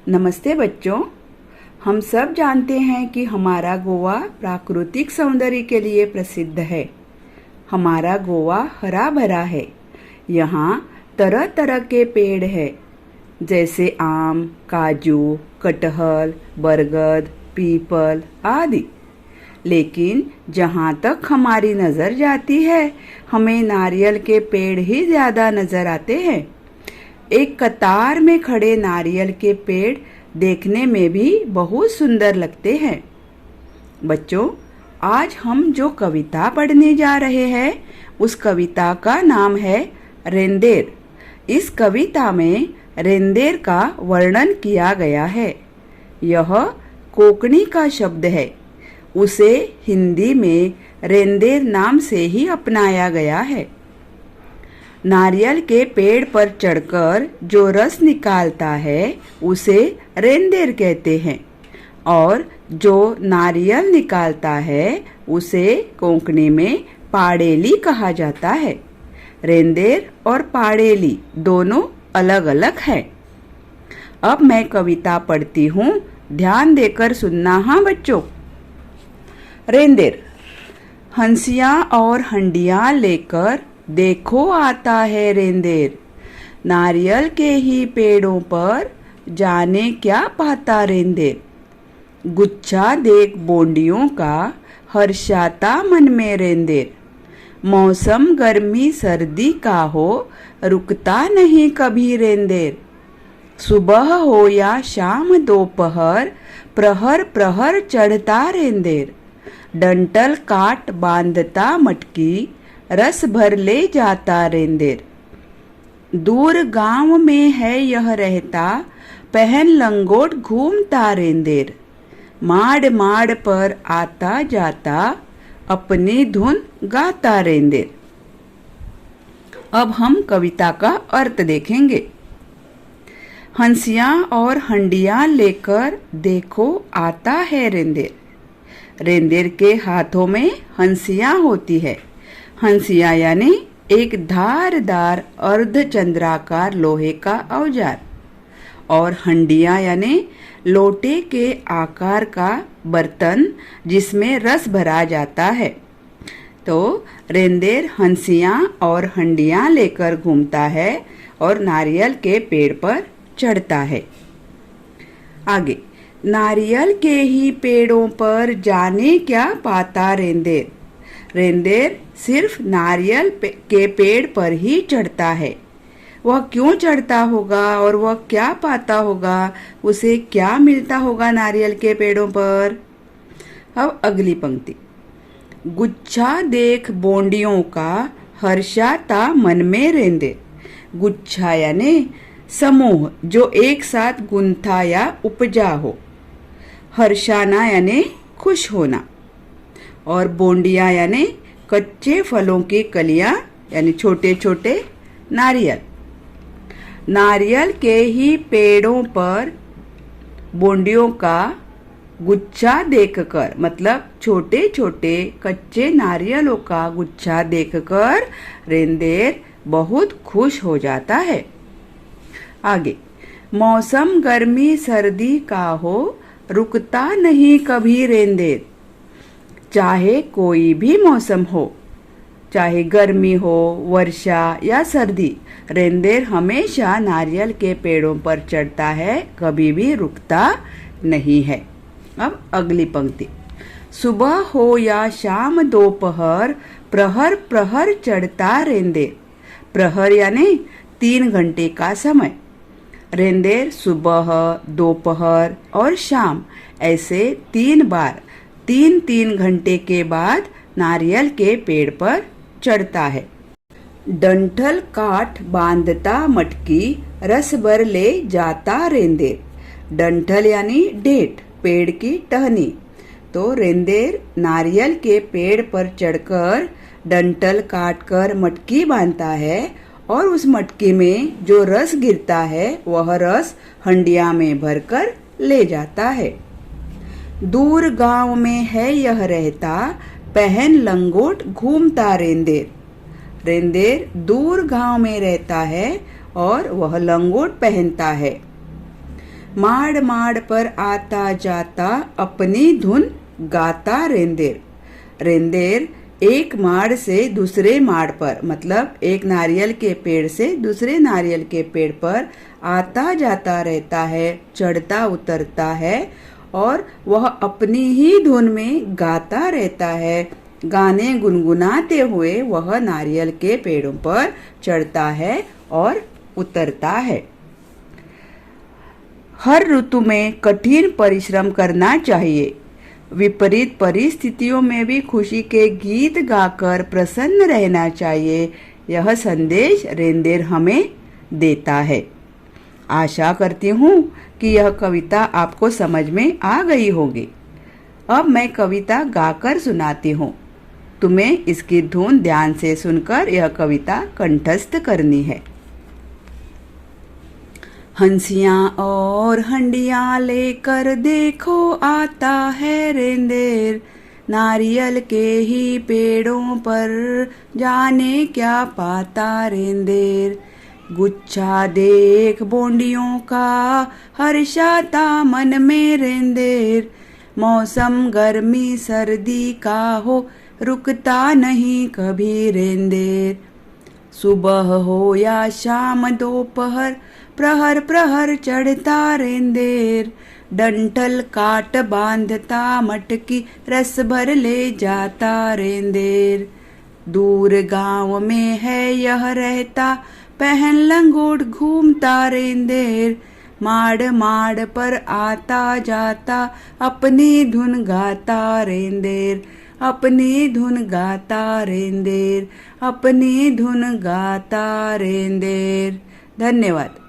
नमस्ते बच्चों। हम सब जानते हैं कि हमारा गोवा प्राकृतिक सौंदर्य के लिए प्रसिद्ध है। हमारा गोवा हरा भरा है। यहाँ तरह तरह के पेड़ हैं, जैसे आम, काजू, कटहल, बरगद, पीपल आदि। लेकिन जहाँ तक हमारी नज़र जाती है, हमें नारियल के पेड़ ही ज़्यादा नज़र आते हैं। एक कतार में खड़े नारियल के पेड़ देखने में भी बहुत सुंदर लगते हैं। बच्चों, आज हम जो कविता पढ़ने जा रहे हैं, उस कविता का नाम है रेंदेर। इस कविता में रेंदेर का वर्णन किया गया है। यह कोंकणी का शब्द है। उसे हिंदी में रेंदेर नाम से ही अपनाया गया है। नारियल के पेड़ पर चढ़कर जो रस निकालता है, उसे रेंदेर कहते हैं, और जो नारियल निकालता है, उसे कोंकणी में पाड़ेली कहा जाता है। रेंदेर और पाड़ेली दोनों अलग अलग हैं। अब मैं कविता पढ़ती हूँ, ध्यान देकर सुनना हाँ बच्चों। रेंदेर। हंसियाँ और हंडियाँ लेकर देखो आता है रेंदेर। नारियल के ही पेड़ों पर जाने क्या पाता रेंदेर। गुच्छा देख बोंडियों का हर्षाता मन में रेंदेर। मौसम गर्मी सर्दी का हो, रुकता नहीं कभी रेंदेर। सुबह हो या शाम दोपहर, प्रहर प्रहर चढ़ता रेंदेर। डंटल काट बांधता मटकी, रस भर ले जाता रेंदेर। दूर गांव में है यह रहता, पहन लंगोट घूमता रेंदेर। माड़ माड़ पर आता जाता, अपनी धुन गाता रेंदेर। अब हम कविता का अर्थ देखेंगे। हंसियाँ और हंडियाँ लेकर देखो आता है रेंदेर। रेंदेर के हाथों में हंसियाँ होती है। हंसिया यानी एक धारदार अर्धचंद्राकार लोहे का औजार, और हंडिया यानी लोटे के आकार का बर्तन जिसमें रस भरा जाता है। तो रेंदेर हंसियाँ और हंडियाँ लेकर घूमता है और नारियल के पेड़ पर चढ़ता है। आगे, नारियल के ही पेड़ों पर जाने क्या पाता रेंदेर। रेंदेर सिर्फ नारियल के पेड़ पर ही चढ़ता है। वह क्यों चढ़ता होगा और वह क्या पाता होगा, उसे क्या मिलता होगा नारियल के पेड़ों पर। अब अगली पंक्ति। गुच्छा देख बोंडियों का हर्षाता मन में रेंदेर। गुच्छा यानी समूह जो एक साथ गुंथा या उपजा हो। हर्षाना यानी खुश होना, और बोंडिया यानी कच्चे फलों की कलियां यानी छोटे छोटे नारियल। नारियल के ही पेड़ों पर बोंडियों का गुच्छा देखकर, मतलब छोटे छोटे कच्चे नारियलों का गुच्छा देखकर रेंदेर बहुत खुश हो जाता है। आगे, मौसम गर्मी सर्दी का हो, रुकता नहीं कभी रेंदेर। चाहे कोई भी मौसम हो, चाहे गर्मी हो, वर्षा या सर्दी, रेंदेर हमेशा नारियल के पेड़ों पर चढ़ता है, कभी भी रुकता नहीं है। अब अगली पंक्ति। सुबह हो या शाम दोपहर, प्रहर प्रहर चढ़ता रेंदेर। प्रहर यानी 3 घंटे का समय। रेंदेर सुबह, दोपहर और शाम ऐसे 3 बार 3-3 घंटे के बाद नारियल के पेड़ पर चढ़ता है। डंठल काट बांधता मटकी, रस भर ले जाता रेंदेर। डंठल यानी डेट, पेड़ की टहनी। तो रेंदेर नारियल के पेड़ पर चढ़कर डंठल काटकर मटकी बांधता है, और उस मटकी में जो रस गिरता है, वह रस हंडिया में भरकर ले जाता है। दूर गांव में है यह रहता, पहन लंगोट घूमता रेंदेर। रेंदेर दूर गांव में रहता है और वह लंगोट पहनता है। माड़ माड़ पर आता जाता अपनी धुन गाता रेंदेर। रेंदेर एक माड़ से दूसरे माड़ पर, मतलब एक नारियल के पेड़ से दूसरे नारियल के पेड़ पर आता जाता रहता है, चढ़ता उतरता है और वह अपनी ही धुन में गाता रहता है। गाने गुनगुनाते हुए वह नारियल के पेड़ों पर चढ़ता है और उतरता है। हर ऋतु में कठिन परिश्रम करना चाहिए। विपरीत परिस्थितियों में भी खुशी के गीत गाकर प्रसन्न रहना चाहिए। यह संदेश रेंदेर हमें देता है। आशा करती हूँ कि यह कविता आपको समझ में आ गई होगी। अब मैं कविता गाकर सुनाती हूँ। तुम्हें इसकी धुन ध्यान से सुनकर यह कविता कंठस्थ करनी है। हंसियाँ और हंडियाँ लेकर देखो आता है रेंदेर। नारियल के ही पेड़ों पर जाने क्या पाता रेंदेर। गुच्छा देख बोंडियों का हर्षाता मन में रेंदेर। मौसम गर्मी सर्दी का हो रुकता नहीं कभी रेंदेर। सुबह हो या शाम दोपहर प्रहर प्रहर चढ़ता रेंदेर। डंठल काट बांधता मटकी रस भर ले जाता रेंदेर। दूर गांव में है यह रहता पहन लंगोट घूमता रेंदेर। माड़ माड़ पर आता जाता अपनी धुन गाता रेंदेर। अपनी धुन गाता रेंदेर। अपनी धुन गाता रेंदेर। धन्यवाद।